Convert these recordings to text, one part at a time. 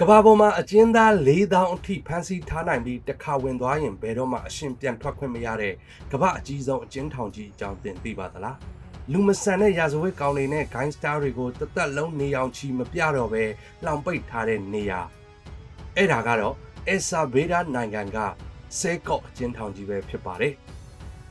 ကဘာပေါ်မှာအကျဉ်းသား4000အထိဖမ်းဆီးထားနိုင်ပြီးတစ်ခါဝင်သွားရင်ဘယ်တော့မှအရှင်ပြန်ထွက်ခွင့်မရတဲ့ကဘာအကြီးဆုံးအကျဉ်းထောင်ကြီးအကြောင်းသင်သိပါသလားလူမဆန်တဲ့ရာဇဝတ်ကောင်တွေနဲ့ဂိုင်းစတာတွေကိုတသက်လုံးနေအောင်ချီမပြတော့ပဲလှောင်ပိတ်ထားတဲ့နေရာအဲ့ဒါကတော့အယ်ဆာဘေးဒါနိုင်ငံကဆဲကော့အကျဉ်းထောင်ကြီးပဲဖြစ်ပါတယ်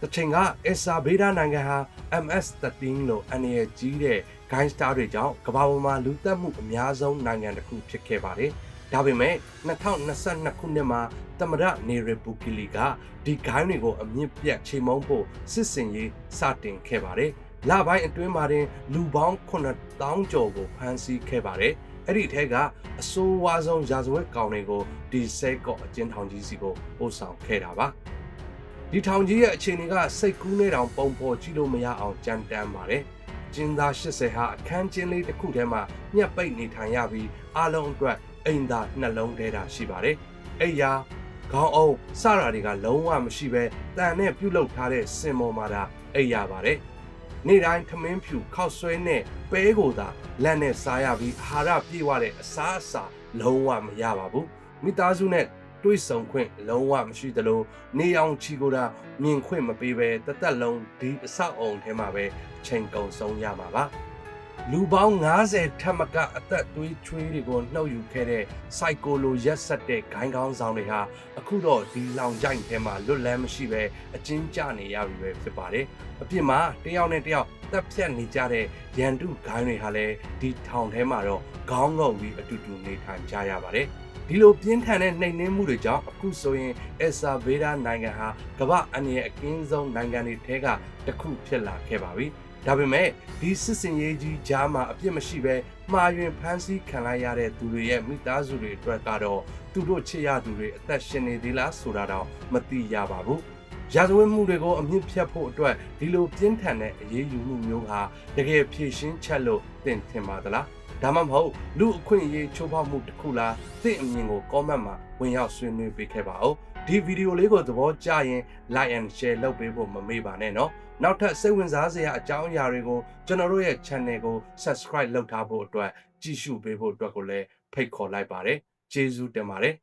တချိန်ကအယ်ဆာဘေးဒါနိုင်ငံဟာ MS-13 လို့အနေနဲ့ကြီးတဲ့ဂိုင်းစတာတွေကြောင့်ကမ္ဘာပေါ်မှာလူသတ်မှုအများဆုံးနိုင်ငံတစ်ခုဖြစ်ခဲ့ပါတယ်။ဒါပေမဲ့2022ခုနှစ်မှာသမရနေရဘူကီလီကဒီဂိုင်းတွေကိုအမြင့်ပြတ်ချေမှုန်းဖို့စစ်စင်ရေးစတင်ခဲ့ပါတယ်။လပိုင်းအတွင်းမှာတင်လူပေါင်း9000ကျော်ကိုဖမ်းဆီးခဲ့ပါတယ်။အဲ့ဒီအထက်ကအဆိုးဝါးဆုံးရာဇဝတ်ကောင်တွေကိုဒီဆဲကော့အကျဉ်းထောင်ကြီးစီကိုပို့ဆောင်ခဲ့တာပါ။ဒီထောင်ကြီးရဲ့အခြေအနေကစိတ်ကူးနဲ့တောင်ပုံဖော်ကြည့်လို့မရအောင်ကြမ်းတမ်းပါတယ်။ကျင်းသား80ဟာအခန်းကျင်းလေးတစ်ခုထဲမှာညှက်ပိတ်နေထိုင်ရပြီးအားလုံးအတွက်အိမ်သာနှလုံးထဲတာရှိပါတယ်။အိယာခေါင်းအုံးစတာတွေကလုံးဝမရှိပဲတန်နဲ့ပြုတ်လုထားတဲ့စင်မော်မှာသာအိယာပါတယ်။နေ့တိုင်းထမင်းဖြူခောက်ဆွဲနဲ့ပဲကိုသာလက်နဲ့စားရပြီးအာဟာရပြည့်ဝတဲ့အစားအစာလုံးဝမရပါဘူး။မိသားစုနဲ့တွေးဆုံခွင့်လုံးဝမရှိသလိုနေအောင်ချီကိုတာမြင်ခွင့်မပေးပဲတသက်လုံးဒီအဆောက်အုံထဲမှာပဲချိန်ကုန်ဆုံးရမှာပါလူပေါင်း90ထက်မကအသက်သွေးချွေးတွေကိုနှုတ်ယူခဲ့တဲ့စိုက်ကိုလိုရက်ဆက်တဲ့ဂိုင်းကောင်းဆောင်တွေဟာအခုတော့ဒီလောင်ကြိုင်ထဲမှာလွတ်လန်းမရှိပဲအကျဉ်းကျနေရပြီပဲဖြစ်ပါတယ်အပြစ်မှာတယောက်နဲ့တယောက်တက်ဖြတ်နေကြတဲ့ရန်တုဂိုင်းတွေဟာလည်းဒီထောင်ထဲမှာတော့ခေါင်းငုံပြီးအတူတူနေထိုင်ကြရပါတယ်ဒီလိုပြင်းထန်တဲ့နှိမ်နင်းမှုတွေကြောင့်အခုဆိုရင်အယ်ဆာဘေးဒါနိုင်ငံဟာကမ္ဘာအန္တရာယ်အကင်းဆုံးနိုင်ငံတွေထဲကတစ်ခုဖြစ်လာခဲ့ပါပြီ။ဒါပေမဲ့ဒီစစ်စင်ရေးကြီးကြားမှာအပြစ်မရှိပဲမှားယွင်းဖမ်းဆီးခံလိုက်ရတဲ့သူတွေရဲ့မိသားစုတွေအတွက်ကတော့သူတို့ချစ်ရသူတွေအသက်ရှင်နေသေးလားဆိုတာတော့မသိရပါဘူး။ရာဇဝတ်မှုတွေကိုအမြင့်ဖြတ်ဖို့အတွက်ဒီလိုပြင်းထန်တဲ့အရေးယူမှုမျိုးဟာတကယ်ဖြည့်ရှင်းချက်လို့သင်ထင်ပါသလား။ဒါမှမဟုတ်လူအခွင့်အရေးချိုးဖောက်မှုတစ်ခုလားသင်အမြင်ကို comment မှာဝင်ရောက်ဆွေးနွေးပေးခဲ့ပါဦးဒီဗီဒီယိုလေးကိုသဘောကျရင် like and share လုပ်ပေးဖို့မမေ့ပါနဲ့နော်နောက်ထပ်စိတ်ဝင်စားစရာအကြောင်းအရာတွေကိုကျွန်တော်တို့ရဲ့ channel ကို subscribe လုပ်ထားဖို့အတွက်ကြည့်ရှုပေးဖို့အတွက်ကိုလည်းဖိတ်ခေါ်လိုက်ပါတယ်ကျေးဇူးတင်ပါတယ်